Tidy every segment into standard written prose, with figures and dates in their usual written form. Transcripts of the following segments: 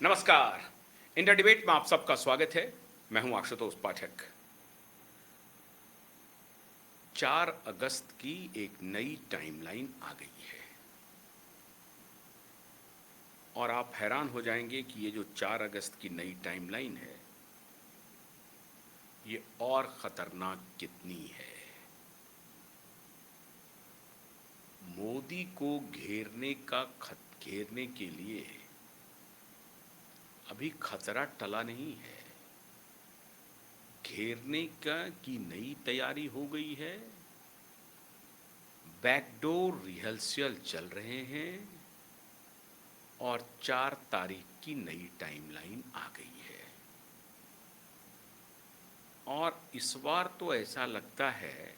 नमस्कार। India debate में आप सबका स्वागत है। मैं हूं आशुतोष पाठक। 4 अगस्त की एक नई टाइमलाइन आ गई है और आप हैरान हो जाएंगे कि ये जो 4 अगस्त की नई टाइमलाइन है ये और खतरनाक कितनी है। मोदी को घेरने के लिए अभी खतरा टला नहीं है। घेरने की नई तैयारी हो गई है। बैकडोर रिहर्सल चल रहे हैं और 4 तारीख की नई टाइमलाइन आ गई है। और इस बार तो ऐसा लगता है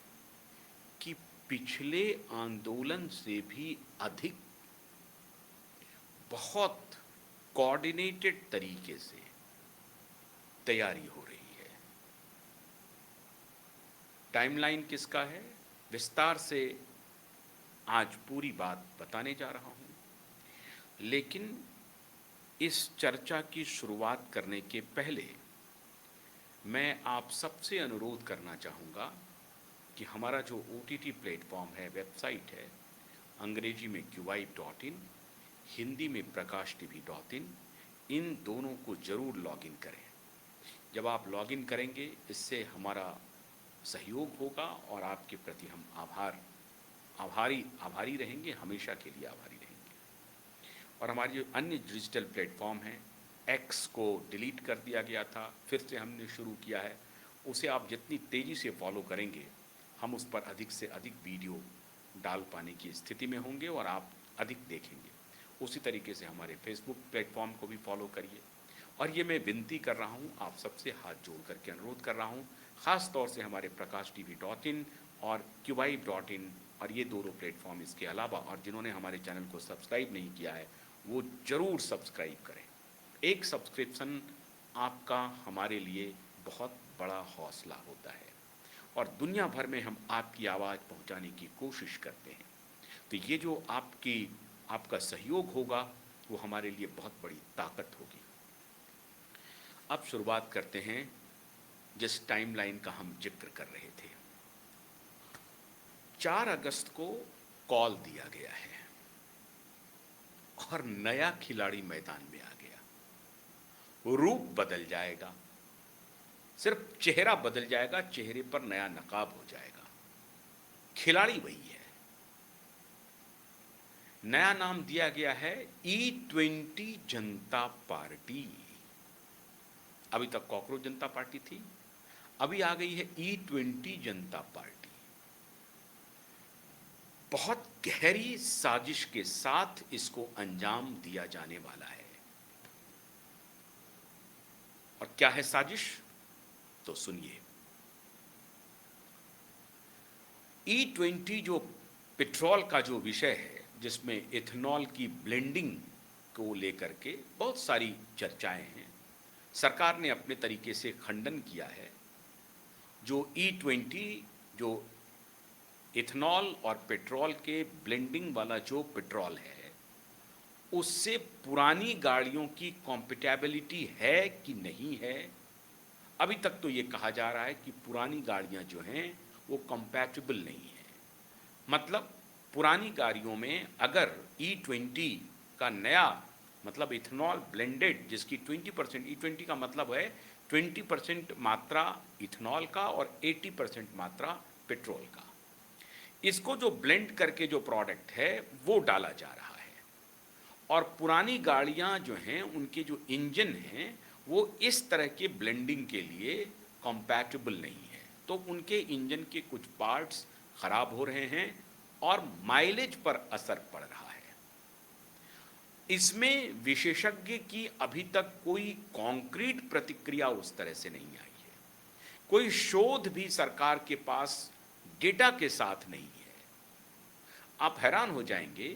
कि पिछले आंदोलन से भी अधिक बहुत कोऑर्डिनेटेड तरीके से तैयारी हो रही है। टाइमलाइन किसका है, विस्तार से आज पूरी बात बताने जा रहा हूं। लेकिन इस चर्चा की शुरुआत करने के पहले मैं आप सबसे अनुरोध करना चाहूँगा कि हमारा जो OTT प्लेटफॉर्म है, वेबसाइट है, अंग्रेजी में QI.in, हिंदी में prakashtv.in, इन दोनों को ज़रूर लॉगिन करें। जब आप लॉगिन करेंगे इससे हमारा सहयोग होगा और आपके प्रति हम आभारी रहेंगे, हमेशा के लिए आभारी रहेंगे। और हमारी जो अन्य डिजिटल प्लेटफॉर्म हैं, एक्स को डिलीट कर दिया गया था, फिर से हमने शुरू किया है, उसे आप जितनी तेज़ी से फॉलो करेंगे हम उस पर अधिक से अधिक वीडियो डाल पाने की स्थिति में होंगे और आप अधिक देखेंगे। उसी तरीके से हमारे फेसबुक प्लेटफॉर्म को भी फॉलो करिए। और ये मैं विनती कर रहा हूँ, आप सबसे हाथ जोड़ करके अनुरोध कर रहा हूँ, ख़ास तौर से हमारे prakashtv.in और QI.in और ये दोनों प्लेटफॉर्म इसके अलावा, और जिन्होंने हमारे चैनल को सब्सक्राइब नहीं किया है वो ज़रूर सब्सक्राइब करें। एक सब्सक्रिप्शन आपका हमारे लिए बहुत बड़ा हौसला होता है और दुनिया भर में हम आपकी आवाज़ पहुंचाने की कोशिश करते हैं। तो ये जो आपका सहयोग होगा वो हमारे लिए बहुत बड़ी ताकत होगी। अब शुरुआत करते हैं जिस टाइमलाइन का हम जिक्र कर रहे थे। 4 अगस्त को कॉल दिया गया है और नया खिलाड़ी मैदान में आ गया। रूप बदल जाएगा, सिर्फ चेहरा बदल जाएगा, चेहरे पर नया नकाब हो जाएगा। खिलाड़ी वही है। नया नाम दिया गया है E20 जनता पार्टी। अभी तक कॉकरोच जनता पार्टी थी, अभी आ गई है E20 जनता पार्टी। बहुत गहरी साजिश के साथ इसको अंजाम दिया जाने वाला है। और क्या है साजिश, तो सुनिए। E20 जो पेट्रोल का जो विषय है, जिसमें इथेनॉल की ब्लेंडिंग को लेकर के बहुत सारी चर्चाएं हैं, सरकार ने अपने तरीके से खंडन किया है। जो E20 जो इथेनॉल और पेट्रोल के ब्लेंडिंग वाला जो पेट्रोल है, उससे पुरानी गाड़ियों की कॉम्पेटेबिलिटी है कि नहीं है। अभी तक तो ये कहा जा रहा है कि पुरानी गाड़ियां जो हैं वो कंपैटिबल नहीं है। मतलब पुरानी गाड़ियों में अगर E20 का नया मतलब इथेनॉल ब्लेंडेड, जिसकी 20% E20 का मतलब है 20% मात्रा इथेनॉल का और 80% मात्रा पेट्रोल का, इसको जो ब्लेंड करके जो प्रोडक्ट है वो डाला जा रहा है। और पुरानी गाड़ियां जो हैं उनके जो इंजन हैं वो इस तरह के ब्लेंडिंग के लिए कंपैटिबल नहीं है, तो उनके इंजन के कुछ पार्ट्स खराब हो रहे हैं और माइलेज पर असर पड़ रहा है। इसमें विशेषज्ञ की अभी तक कोई कॉन्क्रीट प्रतिक्रिया उस तरह से नहीं आई है। कोई शोध भी सरकार के पास डेटा के साथ नहीं है। आप हैरान हो जाएंगे,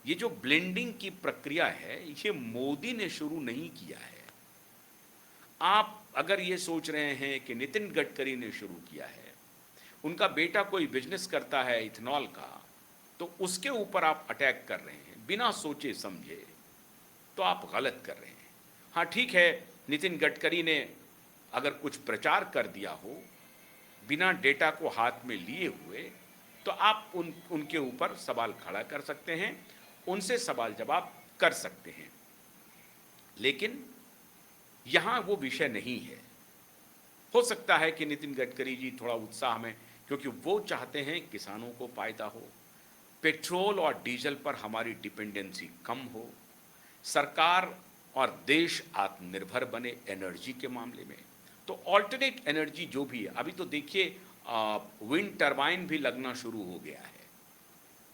ये जो ब्लेंडिंग की प्रक्रिया है ये मोदी ने शुरू नहीं किया है। आप अगर ये सोच रहे हैं कि नितिन गडकरी ने शुरू किया है, उनका बेटा कोई बिजनेस करता है इथेनॉल का, तो उसके ऊपर आप अटैक कर रहे हैं बिना सोचे समझे, तो आप गलत कर रहे हैं। हाँ ठीक है, नितिन गडकरी ने अगर कुछ प्रचार कर दिया हो बिना डेटा को हाथ में लिए हुए, तो आप उनके ऊपर सवाल खड़ा कर सकते हैं, उनसे सवाल जवाब कर सकते हैं। लेकिन यहाँ वो विषय नहीं है। हो सकता है कि नितिन गडकरी जी थोड़ा उत्साह में, क्योंकि वो चाहते हैं किसानों को फायदा हो, पेट्रोल और डीजल पर हमारी डिपेंडेंसी कम हो, सरकार और देश आत्मनिर्भर बने एनर्जी के मामले में। तो ऑल्टरनेट एनर्जी जो भी है, अभी तो देखिए विंड टरबाइन भी लगना शुरू हो गया है।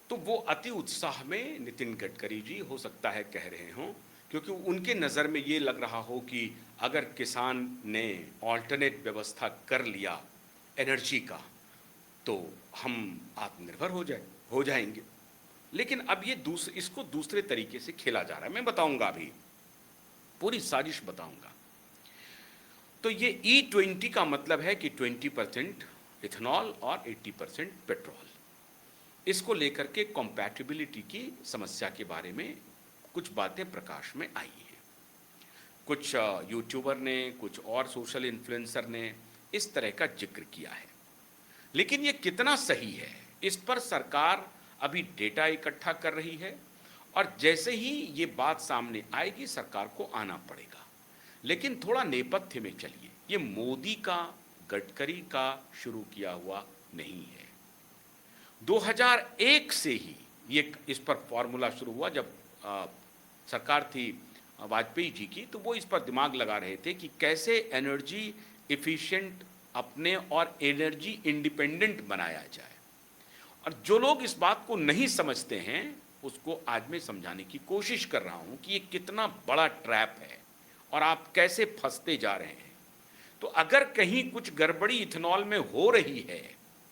तो वो अति उत्साह में नितिन गडकरी जी हो सकता है कह रहे हों, क्योंकि उनके नज़र में ये लग रहा हो कि अगर किसान ने ऑल्टरनेट व्यवस्था कर लिया एनर्जी का, तो हम आत्मनिर्भर हो जाएंगे। लेकिन अब ये इसको दूसरे तरीके से खेला जा रहा है। मैं बताऊंगा, अभी पूरी साजिश बताऊंगा। तो ये E20 का मतलब है कि 20% इथेनॉल और 80% पेट्रोल। इसको लेकर के कॉम्पैटिबिलिटी की समस्या के बारे में कुछ बातें प्रकाश में आई हैं। कुछ यूट्यूबर ने, कुछ और सोशल इन्फ्लुएंसर ने इस तरह का जिक्र किया है। लेकिन ये कितना सही है, इस पर सरकार अभी डेटा इकट्ठा कर रही है, और जैसे ही ये बात सामने आएगी सरकार को आना पड़ेगा। लेकिन थोड़ा नेपथ्य में चलिए, ये मोदी का, गडकरी का शुरू किया हुआ नहीं है। 2001 से ही ये इस पर फॉर्मूला शुरू हुआ। जब सरकार थी वाजपेयी जी की, तो वो इस पर दिमाग लगा रहे थे कि कैसे एनर्जी एफिशिएंट अपने और एनर्जी इंडिपेंडेंट बनाया जाए। और जो लोग इस बात को नहीं समझते हैं, उसको आज मैं समझाने की कोशिश कर रहा हूं कि ये कितना बड़ा ट्रैप है और आप कैसे फंसते जा रहे हैं। तो अगर कहीं कुछ गड़बड़ी इथेनॉल में हो रही है,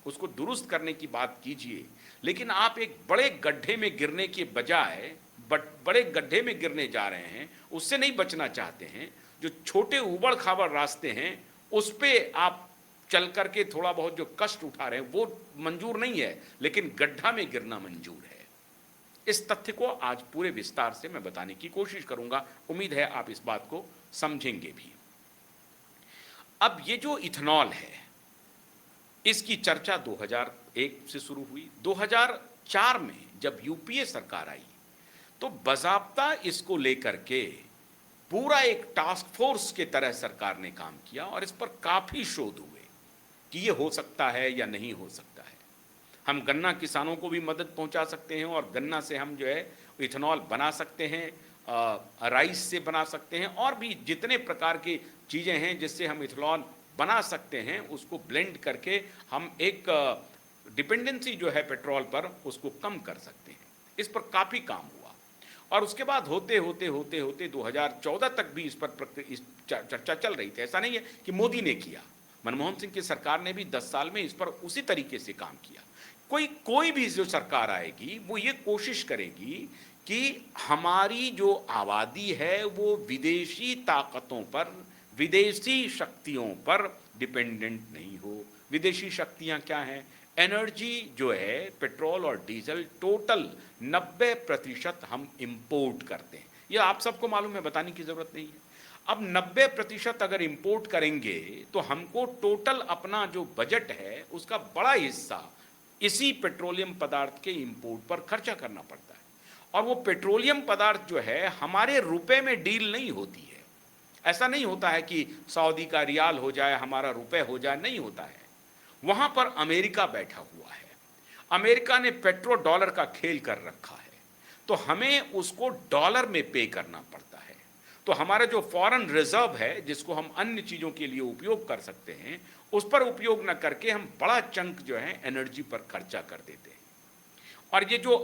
उसको दुरुस्त करने की बात कीजिए। लेकिन आप एक बड़े गड्ढे में गिरने के बजाय बड़े गड्ढे में गिरने जा रहे हैं, उससे नहीं बचना चाहते हैं। जो छोटे उबड़ खाबड़ रास्ते हैं उस पे आप चल करके थोड़ा बहुत जो कष्ट उठा रहे हैं वो मंजूर नहीं है, लेकिन गड्ढा में गिरना मंजूर है। इस तथ्य को आज पूरे विस्तार से मैं बताने की कोशिश करूंगा। उम्मीद है आप इस बात को समझेंगे भी। अब ये जो इथेनॉल है, इसकी चर्चा 2001 से शुरू हुई। 2004 में जब यूपीए सरकार आई, तो बाज़ाब्ता इसको लेकर के पूरा एक टास्क फोर्स के तरह सरकार ने काम किया, और इस पर काफ़ी शोध हुए कि ये हो सकता है या नहीं हो सकता है। हम गन्ना किसानों को भी मदद पहुंचा सकते हैं, और गन्ना से हम जो है इथेनॉल बना सकते हैं, राइस से बना सकते हैं, और भी जितने प्रकार की चीज़ें हैं जिससे हम इथेनॉल बना सकते हैं, उसको ब्लेंड करके हम एक डिपेंडेंसी जो है पेट्रोल पर, उसको कम कर सकते हैं। इस पर काफ़ी काम हुआ, और उसके बाद होते होते होते होते 2014 तक भी इस पर चर्चा चल रही थी। ऐसा नहीं है कि मोदी ने किया, मनमोहन सिंह की सरकार ने भी 10 साल में इस पर उसी तरीके से काम किया। कोई भी जो सरकार आएगी वो ये कोशिश करेगी कि हमारी जो आबादी है वो विदेशी ताकतों पर, विदेशी शक्तियों पर डिपेंडेंट नहीं हो। विदेशी शक्तियां क्या हैं? एनर्जी जो है, पेट्रोल और डीजल, टोटल 90% हम इंपोर्ट करते हैं। यह आप सबको मालूम है, बताने की जरूरत नहीं है। अब 90% अगर इंपोर्ट करेंगे तो हमको टोटल अपना जो बजट है उसका बड़ा हिस्सा इसी पेट्रोलियम पदार्थ के इंपोर्ट पर खर्चा करना पड़ता है। और वो पेट्रोलियम पदार्थ जो है हमारे रुपए में डील नहीं होती है। ऐसा नहीं होता है कि सऊदी का रियाल हो जाए, हमारा रुपए हो जाए, नहीं होता है। वहां पर अमेरिका बैठा हुआ है। अमेरिका ने पेट्रो डॉलर का खेल कर रखा है, तो हमें उसको डॉलर में पे करना पड़ता है। तो हमारा जो फॉरेन रिजर्व है, जिसको हम अन्य चीज़ों के लिए उपयोग कर सकते हैं, उस पर उपयोग न करके हम बड़ा चंक जो है एनर्जी पर खर्चा कर देते हैं। और ये जो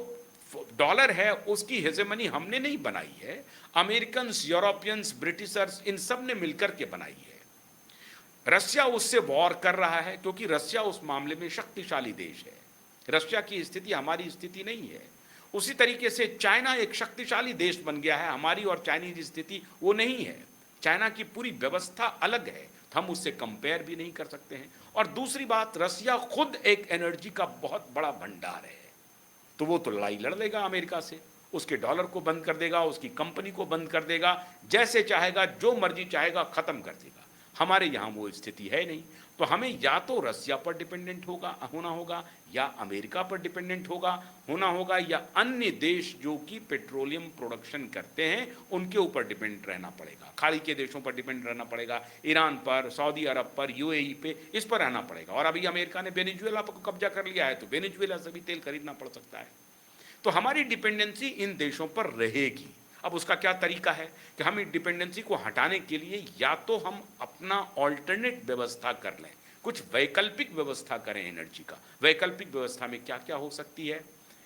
डॉलर है उसकी हेजेमनी हमने नहीं बनाई है, अमेरिकन्स, यूरोपियंस, ब्रिटिशर्स, इन सब ने मिलकर के बनाई है। रशिया उससे वॉर कर रहा है, क्योंकि रशिया उस मामले में शक्तिशाली देश है। रशिया की स्थिति हमारी स्थिति नहीं है। उसी तरीके से चाइना एक शक्तिशाली देश बन गया है, हमारी और चाइनीज स्थिति वो नहीं है। चाइना की पूरी व्यवस्था अलग है, हम उससे कंपेयर भी नहीं कर सकते हैं। और दूसरी बात, रशिया खुद एक एनर्जी का बहुत बड़ा भंडार है, तो वो तो लड़ाई लड़ लेगा अमेरिका से, उसके डॉलर को बंद कर देगा, उसकी कंपनी को बंद कर देगा, जैसे चाहेगा, जो मर्जी चाहेगा खत्म कर देगा। हमारे यहाँ वो स्थिति है नहीं। तो हमें या तो रसिया पर डिपेंडेंट होना होगा, या अमेरिका पर डिपेंडेंट होना होगा, या अन्य देश जो कि पेट्रोलियम प्रोडक्शन करते हैं उनके ऊपर डिपेंड रहना पड़ेगा। खाड़ी के देशों पर डिपेंड रहना पड़ेगा, ईरान पर, सऊदी अरब पर, यूएई पे, इस पर रहना पड़ेगा। और अभी अमेरिका ने वेनेजुएला पर कब्जा कर लिया है, तो वेनेजुएला से भी तेल खरीदना पड़ सकता है। तो हमारी डिपेंडेंसी इन देशों पर रहेगी। अब उसका क्या तरीका है कि हम इस डिपेंडेंसी को हटाने के लिए या तो हम अपना ऑल्टरनेट व्यवस्था कर लें, कुछ वैकल्पिक व्यवस्था करें एनर्जी का। वैकल्पिक व्यवस्था में क्या क्या हो सकती है?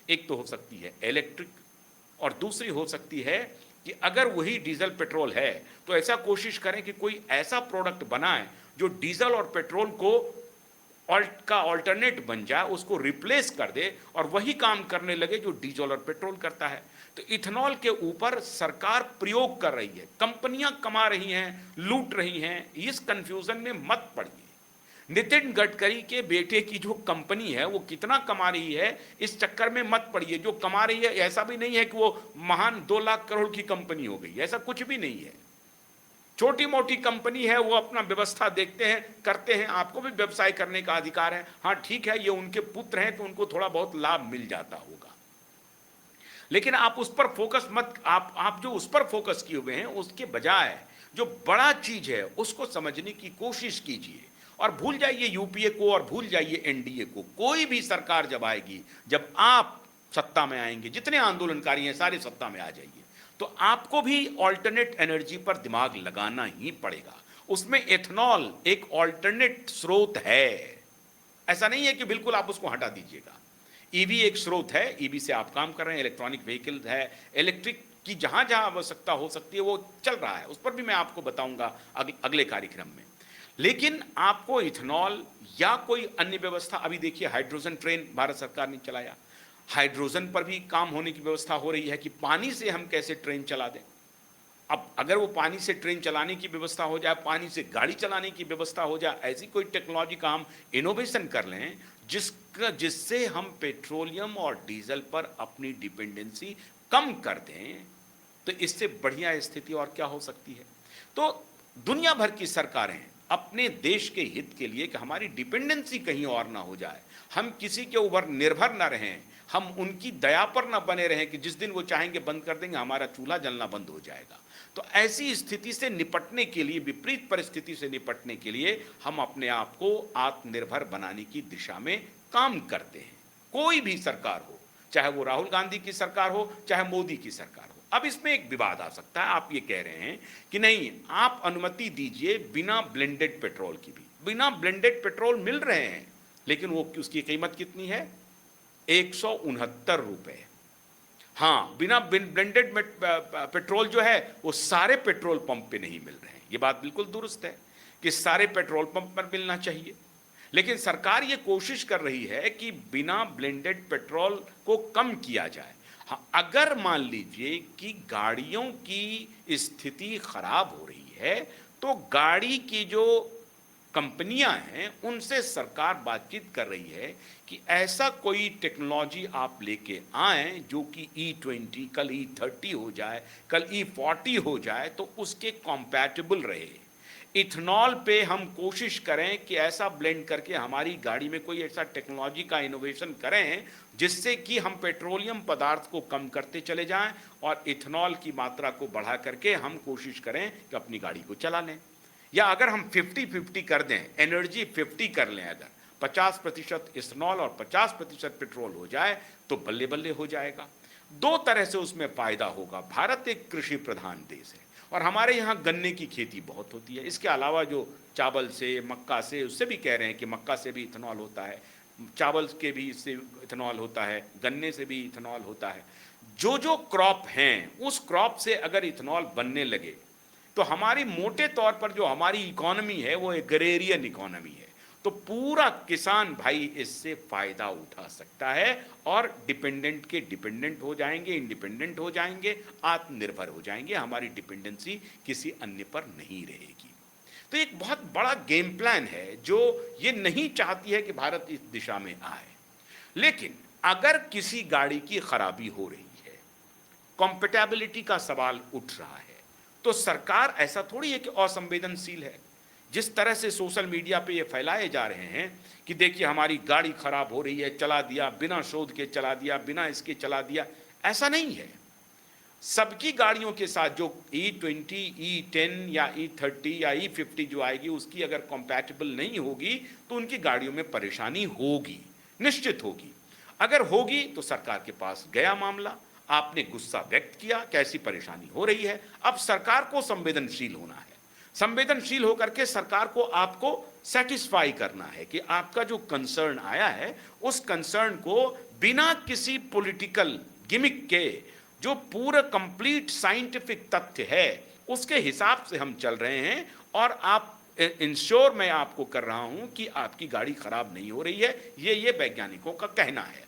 एक तो हो सकती है इलेक्ट्रिक, और दूसरी हो सकती है कि अगर वही डीजल पेट्रोल है तो ऐसा कोशिश करें कि कोई ऐसा प्रोडक्ट बनाए जो डीजल और पेट्रोल को ऑल्टरनेट बन जाए, उसको रिप्लेस कर दे और वही काम करने लगे जो डीजल और पेट्रोल करता है। तो इथेनॉल के ऊपर सरकार प्रयोग कर रही है, कंपनियां कमा रही हैं, लूट रही हैं। इस कंफ्यूजन में मत पड़िए। नितिन गडकरी के बेटे की जो कंपनी है वो कितना कमा रही है, इस चक्कर में मत पड़िए। जो कमा रही है, ऐसा भी नहीं है कि वो महान 2 लाख करोड़ की कंपनी हो गई, ऐसा कुछ भी नहीं है। छोटी मोटी कंपनी है, वो अपना व्यवस्था देखते हैं, करते हैं। आपको भी व्यवसाय करने का अधिकार है। हाँ ठीक है, ये उनके पुत्र हैं तो उनको थोड़ा बहुत लाभ मिल जाता होगा, लेकिन आप उस पर फोकस मत, आप जो उस पर फोकस किए हुए हैं उसके बजाय जो बड़ा चीज है उसको समझने की कोशिश कीजिए। और भूल जाइए यूपीए को, और भूल जाइए एनडीए को। कोई भी सरकार जब आएगी, जब आप सत्ता में आएंगे, जितने आंदोलनकारी हैं सारे सत्ता में आ जाइए, तो आपको भी ऑल्टरनेट एनर्जी पर दिमाग लगाना ही पड़ेगा। उसमें एथनॉल एक ऑल्टरनेट स्रोत है, ऐसा नहीं है कि बिल्कुल आप उसको हटा दीजिएगा। ईवी एक स्रोत है, ईवी से आप काम कर रहे हैं, इलेक्ट्रॉनिक व्हीकल है, इलेक्ट्रिक की जहां जहां आवश्यकता हो सकती है वो चल रहा है, उस पर भी मैं आपको बताऊंगा अगले कार्यक्रम में। लेकिन आपको इथेनॉल या कोई अन्य व्यवस्था, अभी देखिए हाइड्रोजन ट्रेन भारत सरकार ने चलाया, हाइड्रोजन पर भी काम होने की व्यवस्था हो रही है कि पानी से हम कैसे ट्रेन चला दें। अब अगर वो पानी से ट्रेन चलाने की व्यवस्था हो जाए, पानी से गाड़ी चलाने की व्यवस्था हो जाए, ऐसी कोई टेक्नोलॉजी का हम इनोवेशन कर लें जिससे हम पेट्रोलियम और डीजल पर अपनी डिपेंडेंसी कम कर दें, तो इससे बढ़िया स्थिति और क्या हो सकती है। तो दुनिया भर की सरकारें अपने देश के हित के लिए कि हमारी डिपेंडेंसी कहीं और ना हो जाए, हम किसी के ऊपर निर्भर ना रहें, हम उनकी दया पर ना बने रहें कि जिस दिन वो चाहेंगे बंद कर देंगे, हमारा चूल्हा जलना बंद हो जाएगा। तो ऐसी स्थिति से निपटने के लिए, विपरीत परिस्थिति से निपटने के लिए हम अपने आप को आत्मनिर्भर बनाने की दिशा में काम करते हैं। कोई भी सरकार हो, चाहे वो राहुल गांधी की सरकार हो, चाहे मोदी की सरकार हो। अब इसमें एक विवाद आ सकता है, आप ये कह रहे हैं कि नहीं आप अनुमति दीजिए बिना ब्लेंडेड पेट्रोल की भी। बिना ब्लेंडेड पेट्रोल मिल रहे हैं, लेकिन वो उसकी कीमत कितनी है? 169 रुपए। हाँ, बिना ब्लेंडेड पेट्रोल जो है वो सारे पेट्रोल पंप पे नहीं मिल रहे हैं। ये बात बिल्कुल दुरुस्त है कि सारे पेट्रोल पंप पर मिलना चाहिए, लेकिन सरकार ये कोशिश कर रही है कि बिना ब्लेंडेड पेट्रोल को कम किया जाए। हाँ, अगर मान लीजिए कि गाड़ियों की स्थिति खराब हो रही है तो गाड़ी की जो कंपनियां हैं उनसे सरकार बातचीत कर रही है कि ऐसा कोई टेक्नोलॉजी आप लेके आएं जो कि E20, कल E30 हो जाए, कल E40 हो जाए, तो उसके कॉम्पैटिबल रहे। इथेनॉल पे हम कोशिश करें कि ऐसा ब्लेंड करके हमारी गाड़ी में कोई ऐसा टेक्नोलॉजी का इनोवेशन करें जिससे कि हम पेट्रोलियम पदार्थ को कम करते चले जाएं और इथेनॉल की मात्रा को बढ़ा करके हम कोशिश करें कि अपनी गाड़ी को चला लें। या अगर हम 50-50 कर दें, एनर्जी 50 कर लें, अगर 50% इथेनॉल और 50% पेट्रोल हो जाए तो बल्ले बल्ले हो जाएगा। दो तरह से उसमें फायदा होगा। भारत एक कृषि प्रधान देश है और हमारे यहाँ गन्ने की खेती बहुत होती है। इसके अलावा जो चावल से, मक्का से, उससे भी कह रहे हैं कि मक्का से भी इथेनॉल होता है, चावल के भी इससे इथेनॉल होता है, गन्ने से भी इथेनॉल होता है। जो जो क्रॉप हैं उस क्रॉप से अगर इथेनॉल बनने लगे तो हमारी मोटे तौर पर जो हमारी इकोनॉमी है वो एग्रेरियन इकोनॉमी है। तो पूरा किसान भाई इससे फायदा उठा सकता है और डिपेंडेंट के डिपेंडेंट हो जाएंगे, इंडिपेंडेंट हो जाएंगे, आत्मनिर्भर हो जाएंगे। हमारी डिपेंडेंसी किसी अन्य पर नहीं रहेगी। तो एक बहुत बड़ा गेम प्लान है जो ये नहीं चाहती है कि भारत इस दिशा में आए। लेकिन अगर किसी गाड़ी की खराबी हो रही है कॉम्पेटेबिलिटी का सवाल उठ रहा है। तो सरकार ऐसा थोड़ी है कि असंवेदनशील है। जिस तरह से सोशल मीडिया पे ये फैलाए जा रहे हैं कि देखिए हमारी गाड़ी खराब हो रही है, चला दिया, बिना शोध के चला दिया, बिना इसके चला दिया, ऐसा नहीं है। सबकी गाड़ियों के साथ जो E20, E10 या E30 या E50 जो आएगी उसकी अगर कंपैटिबल नहीं होगी तो उनकी गाड़ियों में परेशानी होगी, निश्चित होगी। अगर होगी तो सरकार के पास गया मामला, आपने गुस्सा व्यक्त किया, कैसी परेशानी हो रही है। अब सरकार को संवेदनशील होना है। संवेदनशील होकर के सरकार को आपको सेटिस्फाई करना है कि आपका जो कंसर्न आया है उस कंसर्न को बिना किसी पॉलिटिकल गिमिक के, जो पूरा कंप्लीट साइंटिफिक तथ्य है उसके हिसाब से हम चल रहे हैं, और आप इंश्योर मैं आपको कर रहा हूं कि आपकी गाड़ी खराब नहीं हो रही है, ये वैज्ञानिकों का कहना है।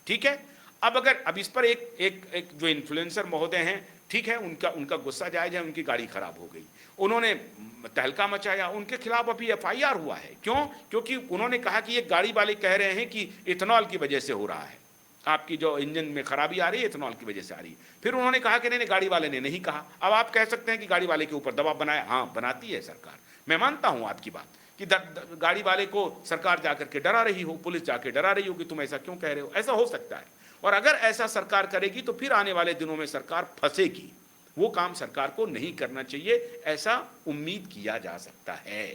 ठीक है। अब इस पर एक जो इन्फ्लुएंसर महोदय हैं, ठीक है, उनका गुस्सा जायज है, उनकी गाड़ी खराब हो गई, उन्होंने तहलका मचाया, उनके खिलाफ अभी FIR हुआ है। क्यों? क्योंकि उन्होंने कहा कि ये गाड़ी वाले कह रहे हैं कि इथेनॉल की वजह से हो रहा है, आपकी जो इंजन में खराबी आ रही है इथेनॉल की वजह से आ रही है। फिर उन्होंने कहा कि नहीं, गाड़ी वाले ने नहीं कहा। अब आप कह सकते हैं कि गाड़ी वाले के ऊपर दबाव बनाया, हाँ बनाती है सरकार, मैं मानता हूं आपकी बात कि गाड़ी वाले को सरकार जाकर के डरा रही हो, पुलिस जाकर डरा रही हो कि तुम ऐसा क्यों कह रहे हो, ऐसा हो सकता है। और अगर ऐसा सरकार करेगी तो फिर आने वाले दिनों में सरकार फंसेगी, वो काम सरकार को नहीं करना चाहिए, ऐसा उम्मीद किया जा सकता है।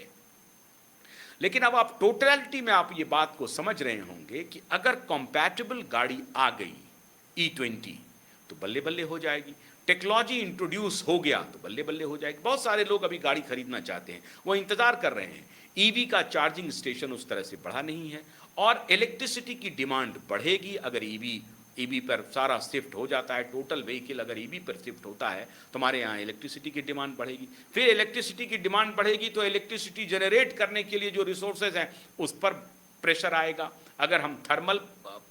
लेकिन अब आप टोटलिटी में आप ये बात को समझ रहे होंगे कि अगर कंपैटिबल गाड़ी आ गई E20 तो बल्ले बल्ले हो जाएगी, टेक्नोलॉजी इंट्रोड्यूस हो गया तो बल्ले बल्ले हो जाएगी। बहुत सारे लोग अभी गाड़ी खरीदना चाहते हैं, वो इंतजार कर रहे हैं। ईवी का चार्जिंग स्टेशन उस तरह से बढ़ा नहीं है, और इलेक्ट्रिसिटी की डिमांड बढ़ेगी अगर ईवी पर सारा शिफ्ट हो जाता है। टोटल व्हीकल अगर ईवी पर शिफ्ट होता है तो हमारे यहाँ इलेक्ट्रिसिटी की डिमांड बढ़ेगी। फिर इलेक्ट्रिसिटी की डिमांड बढ़ेगी तो इलेक्ट्रिसिटी जनरेट करने के लिए जो रिसोर्सेज हैं उस पर प्रेशर आएगा। अगर हम थर्मल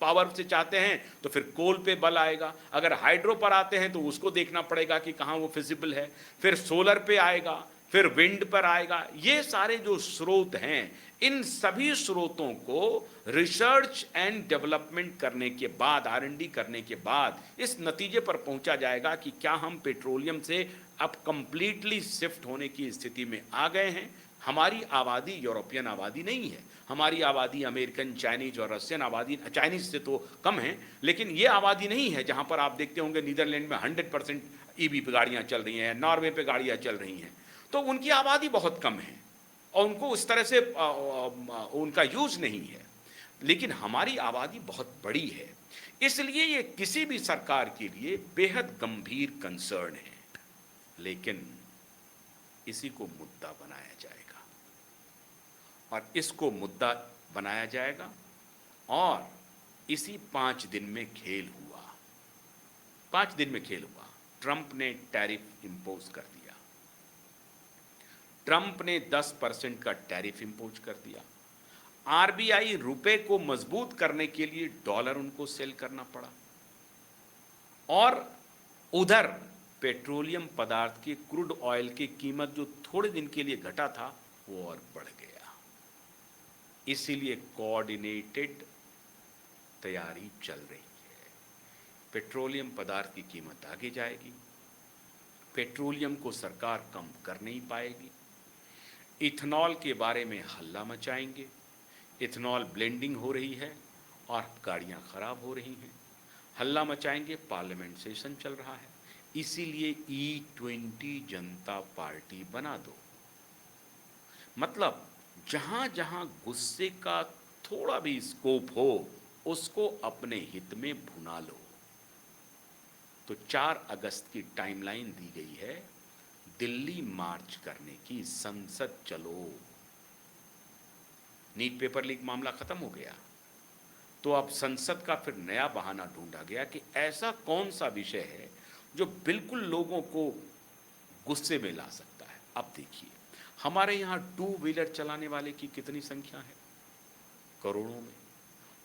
पावर से चाहते हैं तो फिर कोल पे बल आएगा, अगर हाइड्रो पर आते हैं तो उसको देखना पड़ेगा कि कहाँ वो फिजिबल है, फिर सोलर पे आएगा, फिर विंड पर आएगा। ये सारे जो स्रोत हैं, इन सभी स्रोतों को रिसर्च एंड डेवलपमेंट करने के बाद, R&D करने के बाद इस नतीजे पर पहुंचा जाएगा कि क्या हम पेट्रोलियम से अब कंप्लीटली शिफ्ट होने की स्थिति में आ गए हैं। हमारी आबादी यूरोपियन आबादी नहीं है, हमारी आबादी अमेरिकन, चाइनीज और रशियन आबादी, चाइनीज से तो कम है, लेकिन ये आबादी नहीं है जहां पर आप देखते होंगे नीदरलैंड में 100% ईवी पे गाड़ियां चल रही हैं, नॉर्वे पे गाड़ियां चल रही हैं। तो उनकी आबादी बहुत कम है और उनको उस तरह से उनका यूज नहीं है, लेकिन हमारी आबादी बहुत बड़ी है। इसलिए ये किसी भी सरकार के लिए बेहद गंभीर कंसर्न है, लेकिन इसी को मुद्दा बनाया जाएगा और इसको मुद्दा बनाया जाएगा। और इसी 5 दिन में खेल हुआ, 5 दिन में खेल हुआ। ट्रंप ने टैरिफ इंपोज कर दिया, ट्रंप ने 10% का टैरिफ इंपोज कर दिया। RBI रुपए को मजबूत करने के लिए डॉलर उनको सेल करना पड़ा, और उधर पेट्रोलियम पदार्थ की, क्रूड ऑयल की कीमत जो थोड़े दिन के लिए घटा था वो और बढ़ गया। इसीलिए कोऑर्डिनेटेड तैयारी चल रही है। पेट्रोलियम पदार्थ की कीमत आगे जाएगी, पेट्रोलियम को सरकार कम कर नहीं पाएगी। इथेनॉल के बारे में हल्ला मचाएंगे, इथेनॉल ब्लेंडिंग हो रही है और गाड़ियां खराब हो रही हैं, हल्ला मचाएंगे। पार्लियामेंट सेशन चल रहा है, इसीलिए E20 जनता पार्टी बना दो। मतलब जहां जहां गुस्से का थोड़ा भी स्कोप हो उसको अपने हित में भुना लो। तो 4 अगस्त की टाइमलाइन दी गई है दिल्ली मार्च करने की, संसद चलो। नीट पेपर लीक मामला खत्म हो गया, तो अब संसद का फिर नया बहाना ढूंढा गया कि ऐसा कौन सा विषय है जो बिल्कुल लोगों को गुस्से में ला सकता है। अब देखिए, हमारे यहाँ 2 व्हीलर चलाने वाले की कितनी संख्या है? करोड़ों में।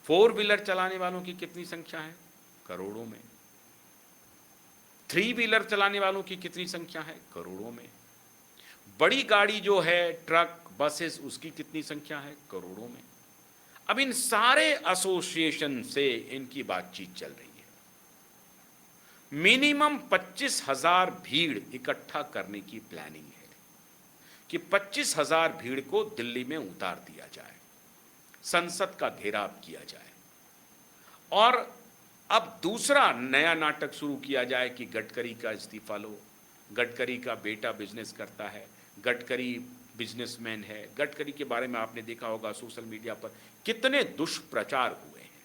4 व्हीलर चलाने वालों की कितनी संख्या है? करोड़ों में। 3 व्हीलर चलाने वालों की कितनी संख्या है? करोड़ों में। बड़ी गाड़ी जो है, ट्रक, बसेस, उसकी कितनी संख्या है? करोड़ों में। अब इन सारे एसोसिएशन से इनकी बातचीत चल रही है। मिनिमम 25,000 भीड़ इकट्ठा करने की प्लानिंग है कि 25,000 भीड़ को दिल्ली में उतार दिया जाए, संसद का घेराव किया जाए और अब दूसरा नया नाटक शुरू किया जाए कि गडकरी का इस्तीफा लो। गडकरी का बेटा बिजनेस करता है, गडकरी बिजनेसमैन है। गडकरी के बारे में आपने देखा होगा सोशल मीडिया पर कितने दुष्प्रचार हुए हैं।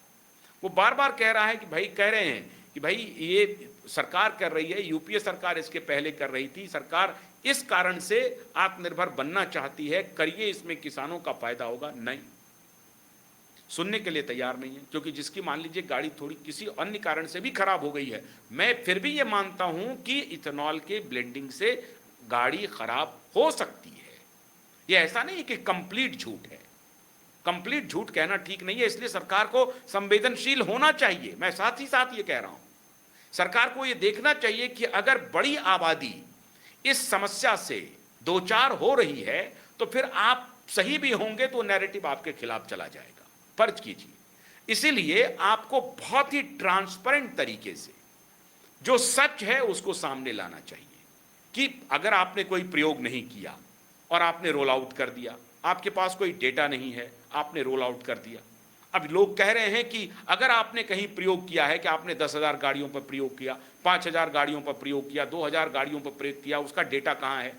वो बार बार कह रहा है कि भाई, कह रहे हैं कि भाई ये सरकार कर रही है, यूपीए सरकार इसके पहले कर रही थी, सरकार इस कारण से आत्मनिर्भर बनना चाहती है, करिए, इसमें किसानों का फायदा होगा। नहीं, सुनने के लिए तैयार नहीं है, क्योंकि जिसकी मान लीजिए गाड़ी थोड़ी किसी अन्य कारण से भी खराब हो गई है, मैं फिर भी ये मानता हूं कि इथेनॉल के ब्लेंडिंग से गाड़ी खराब हो सकती है। ये ऐसा नहीं कि कंप्लीट झूठ है, कंप्लीट झूठ कहना ठीक नहीं है, इसलिए सरकार को संवेदनशील होना चाहिए। मैं साथ ही साथ ये कह रहा हूं, सरकार को ये देखना चाहिए कि अगर बड़ी आबादी इस समस्या से दो चार हो रही है तो फिर आप सही भी होंगे तो नैरेटिव आपके खिलाफ चला जाएगा। फर्ज कीजिए, इसीलिए आपको बहुत ही ट्रांसपेरेंट तरीके से जो सच है उसको सामने लाना चाहिए कि अगर आपने कोई प्रयोग नहीं किया और आपने रोल आउट कर दिया, आपके पास कोई डेटा नहीं है, आपने रोल आउट कर दिया। अब लोग कह रहे हैं कि अगर आपने कहीं प्रयोग किया है कि आपने 10,000 गाड़ियों पर प्रयोग किया, 5,000 गाड़ियों पर प्रयोग किया, 2,000 गाड़ियों पर प्रयोग किया, उसका डेटा कहाँ है?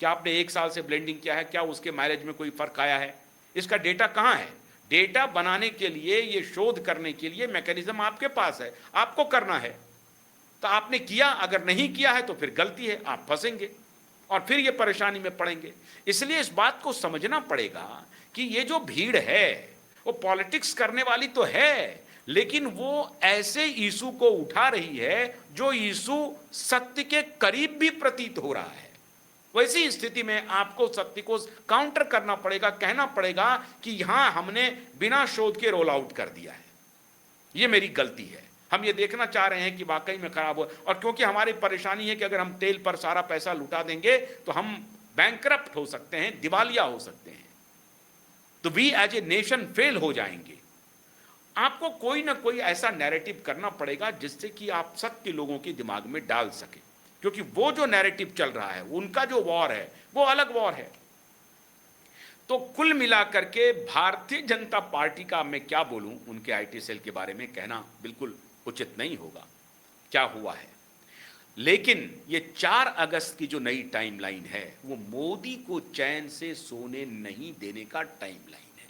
क्या आपने 1 साल से ब्लेंडिंग किया है? क्या उसके माइलेज में कोई फर्क आया है? इसका डेटा कहाँ है? डेटा बनाने के लिए, ये शोध करने के लिए मैकेनिज्म आपके पास है, आपको करना है। तो आपने किया, अगर नहीं किया है तो फिर गलती है, आप फंसेंगे और फिर ये परेशानी में पड़ेंगे। इसलिए इस बात को समझना पड़ेगा कि ये जो भीड़ है वो पॉलिटिक्स करने वाली तो है, लेकिन वो ऐसे इशू को उठा रही है जो इशू सत्य के करीब भी प्रतीत हो रहा है। वैसी स्थिति में आपको सत्य को काउंटर करना पड़ेगा, कहना पड़ेगा कि यहां हमने बिना शोध के रोल आउट कर दिया है, ये मेरी गलती है। हम ये देखना चाह रहे हैं कि वाकई में खराब हो, और क्योंकि हमारी परेशानी है कि अगर हम तेल पर सारा पैसा लुटा देंगे तो हम बैंकरप्ट हो सकते हैं, दिवालिया हो सकते हैं, तो we as a nation fail हो जाएंगे। आपको कोई ना कोई ऐसा नैरेटिव करना पड़ेगा जिससे कि आप सत्य लोगों के दिमाग में डाल सके, क्योंकि वो जो नैरेटिव चल रहा है, उनका जो वॉर है वो अलग वॉर है। तो कुल मिलाकर के भारतीय जनता पार्टी का मैं क्या बोलूं, उनके आईटी सेल के बारे में कहना बिल्कुल उचित नहीं होगा क्या हुआ है। लेकिन ये 4 अगस्त की जो नई टाइमलाइन है वो मोदी को चैन से सोने नहीं देने का टाइमलाइन है।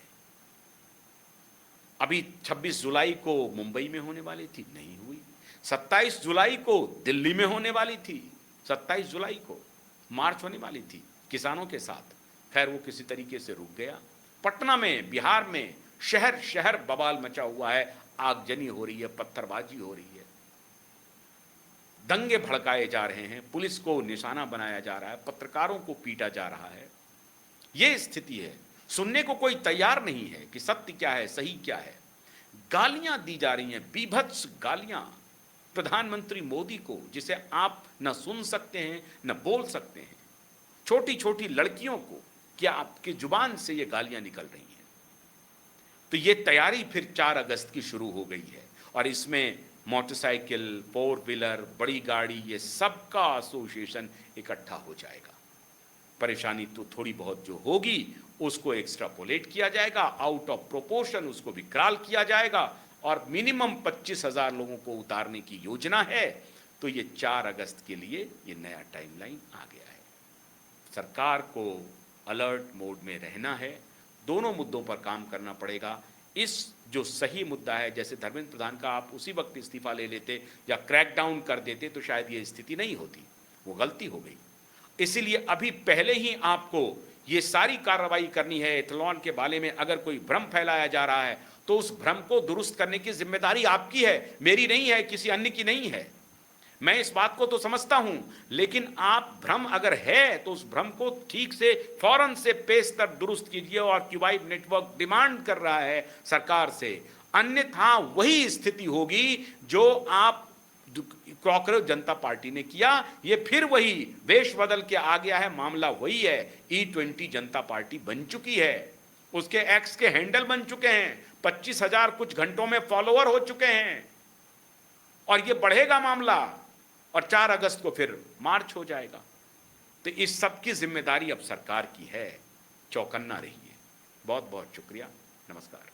अभी 26 जुलाई को मुंबई में होने वाली थी, नहीं हुई। 27 जुलाई को दिल्ली में होने वाली थी, 27 जुलाई को मार्च होने वाली थी किसानों के साथ, खैर वो किसी तरीके से रुक गया। पटना में, बिहार में शहर शहर बवाल मचा हुआ है, आगजनी हो रही है, पत्थरबाजी हो रही है, दंगे भड़काए जा रहे हैं, पुलिस को निशाना बनाया जा रहा है, पत्रकारों को पीटा जा रहा है। यह स्थिति है, सुनने को कोई तैयार नहीं है कि सत्य क्या है, सही क्या है। गालियां दी जा रही हैं, बीभत्स गालियां प्रधानमंत्री मोदी को, जिसे आप न सुन सकते हैं न बोल सकते हैं। छोटी छोटी लड़कियों को क्या आपकी जुबान से ये गालियां निकल रही हैं। तो ये तैयारी फिर 4 अगस्त की शुरू हो गई है, और इसमें मोटरसाइकिल, 4 व्हीलर, बड़ी गाड़ी, ये सबका एसोसिएशन इकट्ठा हो जाएगा। परेशानी तो थोड़ी बहुत जो होगी उसको एक्स्ट्रापोलेट किया जाएगा, आउट ऑफ प्रोपोर्शन उसको विकराल किया जाएगा, और मिनिमम 25,000 लोगों को उतारने की योजना है। तो ये 4 अगस्त के लिए ये नया टाइमलाइन आ गया है। सरकार को अलर्ट मोड में रहना है, दोनों मुद्दों पर काम करना पड़ेगा। इस जो सही मुद्दा है, जैसे धर्मेंद्र प्रधान का आप उसी वक्त इस्तीफा ले लेते या क्रैकडाउन कर देते तो शायद ये स्थिति नहीं होती, वो गलती हो गई। इसीलिए अभी पहले ही आपको ये सारी कार्रवाई करनी है। एथेनॉल के बारे में अगर कोई भ्रम फैलाया जा रहा है तो उस भ्रम को दुरुस्त करने की जिम्मेदारी आपकी है, मेरी नहीं है, किसी अन्य की नहीं है। मैं इस बात को तो समझता हूं, लेकिन आप भ्रम अगर है तो उस भ्रम को ठीक से फौरन से पेश तर दुरुस्त कीजिए, और क्यूबाइट नेटवर्क डिमांड कर रहा है सरकार से। अन्यथा वही स्थिति होगी जो आप कॉकरोच जनता पार्टी ने किया, ये फिर वही वेश बदल के आ गया है, मामला वही है। E20 जनता पार्टी बन चुकी है, उसके एक्स के हैंडल बन चुके हैं, 25,000 कुछ घंटों में फॉलोअर हो चुके हैं, और ये बढ़ेगा मामला। और 4 अगस्त को फिर मार्च हो जाएगा। तो इस सब की जिम्मेदारी अब सरकार की है, चौकन्ना रहिए। बहुत बहुत शुक्रिया, नमस्कार।